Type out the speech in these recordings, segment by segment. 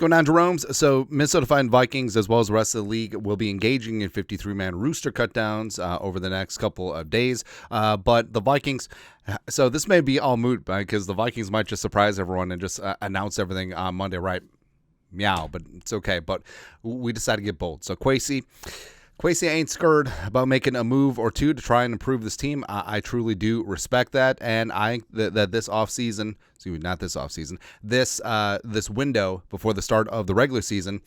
going on, Jerome's? So Minnesota Vikings, as well as the rest of the league, will be engaging in 53-man rooster cutdowns over the next couple of days. But the Vikings, so this may be all moot because the Vikings might just surprise everyone and just announce everything on Monday, right? Meow, but it's okay. But we decided to get bold. So Kwesi ain't scared about making a move or two to try and improve this team. I truly do respect that, and I think that this offseason, this window before the start of the regular season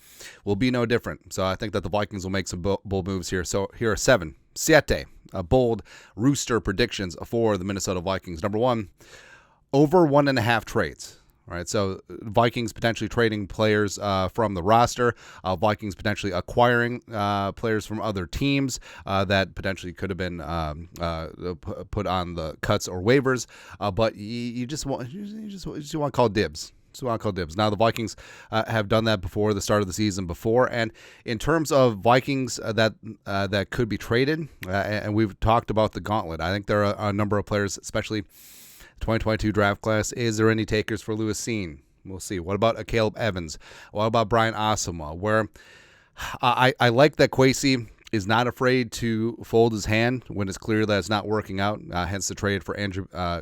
will be no different. So I think that the Vikings will make some bold moves here. So here are siete bold rooster predictions for the Minnesota Vikings. Number one, over 1.5 trades. All right, so Vikings potentially trading players from the roster, Vikings potentially acquiring players from other teams that potentially could have been put on the cuts or waivers, but you just want to call dibs. Now the Vikings have done that before the start of the season before, and in terms of Vikings that could be traded, and we've talked about the gauntlet. I think there are a number of players, especially 2022 draft class. Is there any takers for Lewis Seen? We'll see. What about a Caleb Evans? What about Brian Asamoah? Where I like that Kwesi is not afraid to fold his hand when it's clear that it's not working out. Hence the trade for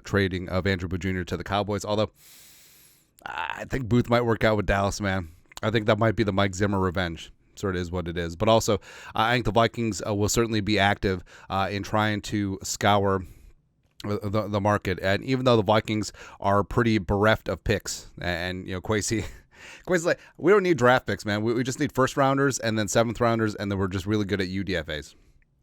trading of Andrew Booth Jr. to the Cowboys. Although I think Booth might work out with Dallas, man. I think that might be the Mike Zimmer revenge. Sort of is what it is. But also, I think the Vikings will certainly be active in trying to scour the market. And even though the Vikings are pretty bereft of picks, and Kwesi's like, we don't need draft picks, man. We just need first rounders and then seventh rounders, and then we're just really good at UDFAs.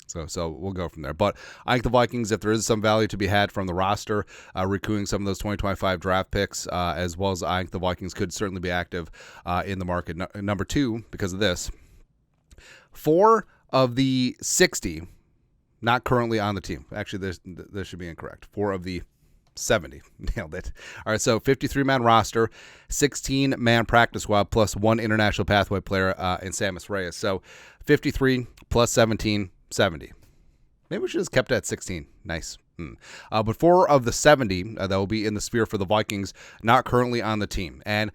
So we'll go from there. But I think the Vikings, if there is some value to be had from the roster, recouping some of those 2025 draft picks, as well as I think the Vikings could certainly be active in the market. Number two, because of this, 4 of the 60 not currently on the team. Actually, this should be incorrect. 4 of the 70. Nailed it. All right, so 53-man roster, 16-man practice squad, plus 1 international pathway player in Sammis Reyes. So 53 plus 17, 70. Maybe we should have just kept it at 16. Nice. But 4 of the 70 that will be in the sphere for the Vikings, not currently on the team. And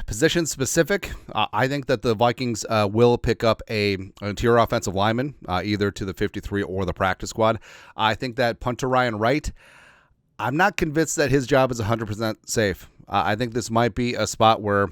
position specific, I think that the Vikings will pick up an interior offensive lineman, either to the 53 or the practice squad. I think that punter Ryan Wright, I'm not convinced that his job is 100% safe. I think this might be a spot where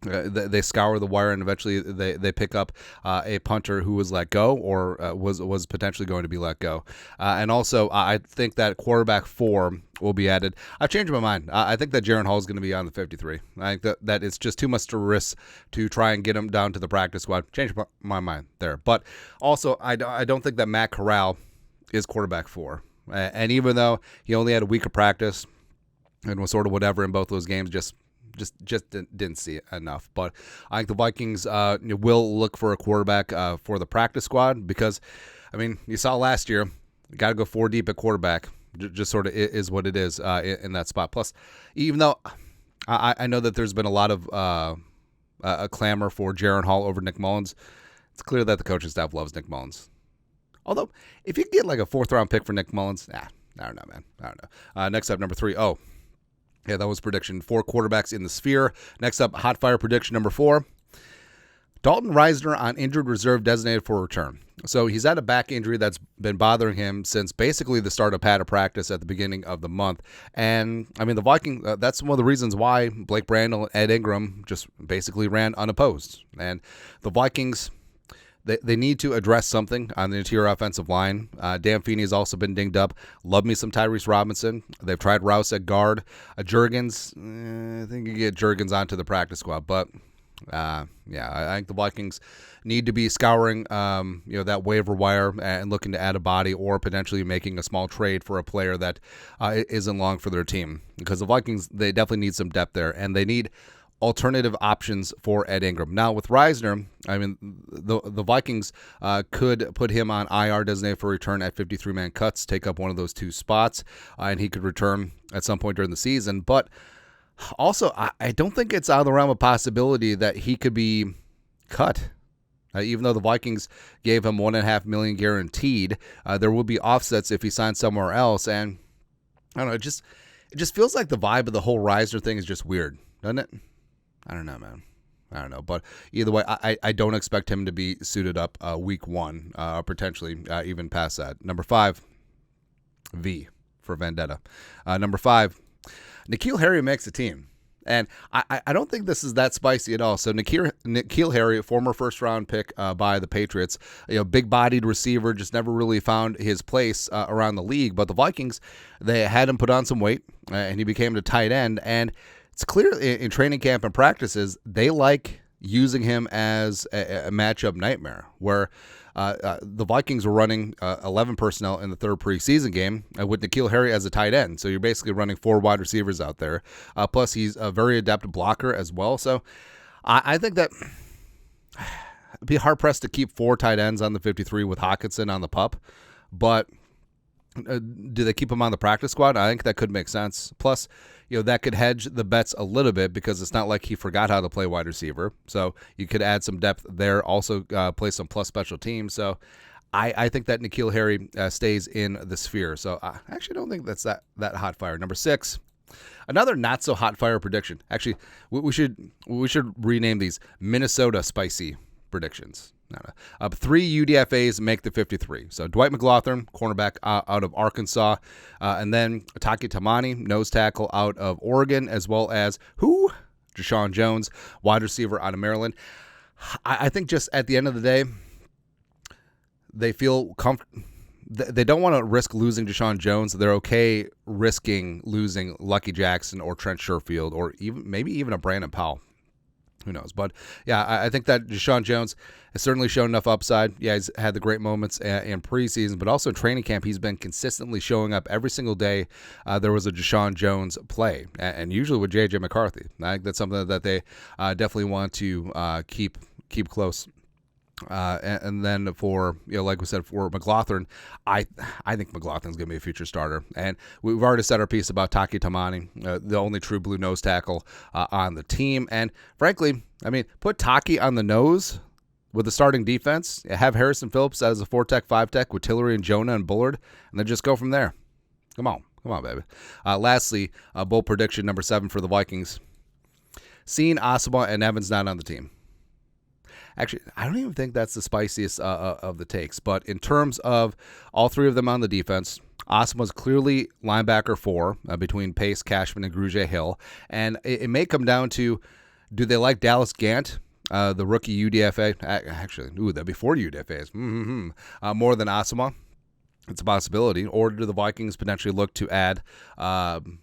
they scour the wire and eventually they pick up a punter who was let go or was potentially going to be let go. And also, I think that quarterback 4 will be added. I've changed my mind. I think that Jaren Hall is going to be on the 53. I think that it's just too much to risk to try and get him down to the practice squad. Changed my mind there. But also, I don't think that Matt Corral is quarterback 4. And even though he only had a week of practice and was sort of whatever in both those games, just didn't see it enough. But I think the Vikings will look for a quarterback for the practice squad because, I mean, you saw last year, you got to go 4 deep at quarterback. Just sort of is what it is in that spot. Plus, even though I know that there's been a lot of a clamor for Jaren Hall over Nick Mullins, it's clear that the coaching staff loves Nick Mullins. Although, if you get like a 4th-round pick for Nick Mullins, I don't know, man. I don't know. Next up, number 3. Oh, yeah, that was prediction. 4 quarterbacks in the sphere. Next up, hot fire prediction number 4. Dalton Risner on injured reserve designated for return. So he's had a back injury that's been bothering him since basically the start of padded practice at the beginning of the month. And, I mean, the Vikings, that's one of the reasons why Blake Brandel and Ed Ingram just basically ran unopposed. And the Vikings, they need to address something on the interior offensive line. Dan Feeney has also been dinged up. Love me some Tyrese Robinson. They've tried Rouse at guard. Jurgens, I think you get Jurgens onto the practice squad. But, I think the Vikings need to be scouring that waiver wire and looking to add a body or potentially making a small trade for a player that isn't long for their team. Because the Vikings, they definitely need some depth there. And they need alternative options for Ed Ingram. Now, with Risner, I mean, the Vikings could put him on IR designated for return at 53-man cuts, take up one of those 2 spots, and he could return at some point during the season. But also, I don't think it's out of the realm of possibility that he could be cut. Even though the Vikings gave him $1.5 million guaranteed, there will be offsets if he signs somewhere else. And I don't know, it just feels like the vibe of the whole Risner thing is just weird, doesn't it? I don't know, man. I don't know. But either way, I don't expect him to be suited up week 1, potentially even past that. Number 5, V for Vendetta. Number 5, N'Keal Harry makes the team. And I don't think this is that spicy at all. So N'Keal Harry, former first-round pick by the Patriots, big-bodied receiver, just never really found his place around the league. But the Vikings, they had him put on some weight, and he became a tight end. And it's clear in training camp and practices, they like using him as a matchup nightmare, where the Vikings were running 11 personnel in the third preseason game with N'Keal Harry as a tight end. So you're basically running 4 wide receivers out there. Plus, he's a very adept blocker as well. So I think that it'd be hard-pressed to keep 4 tight ends on the 53 with Hockenson on the pup. But do they keep him on the practice squad? I think that could make sense. Plus, that could hedge the bets a little bit because it's not like he forgot how to play wide receiver. So you could add some depth there. Also play some plus special teams. So I think that N'Keal Harry stays in the sphere. So I actually don't think that's that hot fire. Number 6, another not so hot fire prediction. Actually, we should rename these Minnesota spicy predictions. 3 UDFAs make the 53. So Dwight McGlothern, cornerback out of Arkansas, and then Taki Taimani, nose tackle out of Oregon, as well as Deshaun Jones, wide receiver out of Maryland. I think just at the end of the day, they feel comfortable. They don't want to risk losing Deshaun Jones. They're okay risking losing Lucky Jackson or Trent Sherfield or maybe even a Brandon Powell. Who knows? But, yeah, I think that Deshaun Jones has certainly shown enough upside. Yeah, he's had the great moments in preseason, but also in training camp, he's been consistently showing up every single day. There was a Deshaun Jones play, and usually with J.J. McCarthy. I think that's something that they definitely want to keep close. And then for, like we said, for McGlothern, I think McGlothern's going to be a future starter. And we've already said our piece about Taki Taimani, the only true blue nose tackle on the team. And frankly, put Taki on the nose with the starting defense, have Harrison Phillips as a 4-tech, 5-tech with Tillery and Jonah and Bullard, and then just go from there. Come on, baby. Lastly, bold prediction number 7 for the Vikings. Seeing Asama and Evans not on the team. Actually, I don't even think that's the spiciest of the takes. But in terms of all 3 of them on the defense, Asama's clearly linebacker 4 between Pace, Cashman, and Grugier Hill. And it may come down to, do they like Dallas Gant, the rookie UDFA? Actually, that'd be 4 UDFAs. More than Asama. It's a possibility. Or do the Vikings potentially look to add an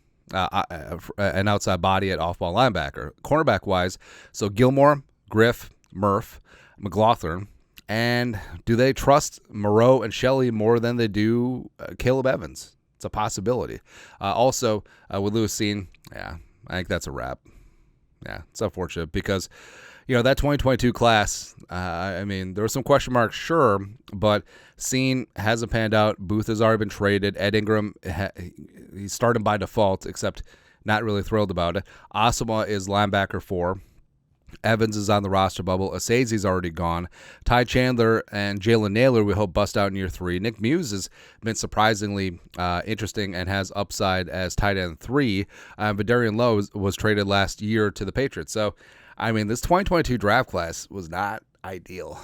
outside body at off-ball linebacker? Cornerback-wise, so Gilmore, Griff, Murph, McGlothern, and do they trust Moreau and Shelley more than they do Caleb Evans? It's a possibility. Also, with Lewis Cine, I think that's a wrap. Yeah, it's unfortunate because, that 2022 class, there were some question marks, sure, but Cine hasn't panned out. Booth has already been traded. Ed Ingram, he's starting by default, except not really thrilled about it. Asama is linebacker 4. Evans is on the roster bubble. Asazi's already gone. Ty Chandler and Jalen Naylor, we hope, bust out in year 3. Nick Muse has been surprisingly interesting and has upside as tight end 3. Vidarian Lowe was traded last year to the Patriots. So, this 2022 draft class was not ideal.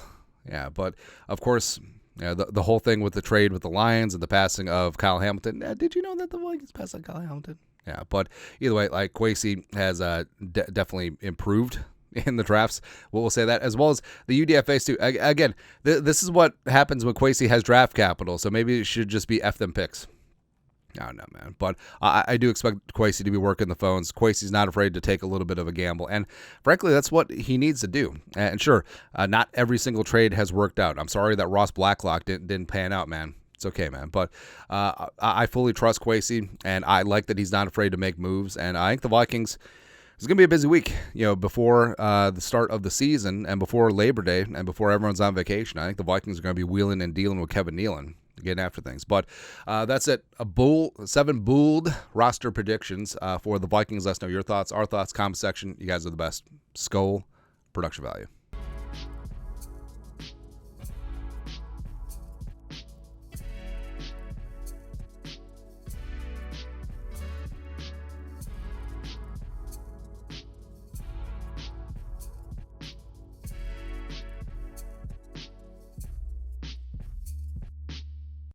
Yeah, but, of course, the whole thing with the trade with the Lions and the passing of Kyle Hamilton. Did you know that the Vikings passed on Kyle Hamilton? Yeah, but either way, Kwesi has definitely improved in the drafts. We'll say that, as well as the UDFAs too. Again, this is what happens when Kwesi has draft capital, so maybe it should just be F them picks. I don't know, man. But I do expect Kwesi to be working the phones. Kwesi's not afraid to take a little bit of a gamble. And frankly, that's what he needs to do. And sure, not every single trade has worked out. I'm sorry that Ross Blacklock didn't pan out, man. It's okay, man. But I fully trust Kwesi, and I like that he's not afraid to make moves. And I think the Vikings, it's going to be a busy week, before the start of the season and before Labor Day and before everyone's on vacation. I think the Vikings are going to be wheeling and dealing with Kevin Nealon, getting after things. But that's it. 7 bold roster predictions for the Vikings. Let us know your thoughts, our thoughts, comment section. You guys are the best. Skull production value.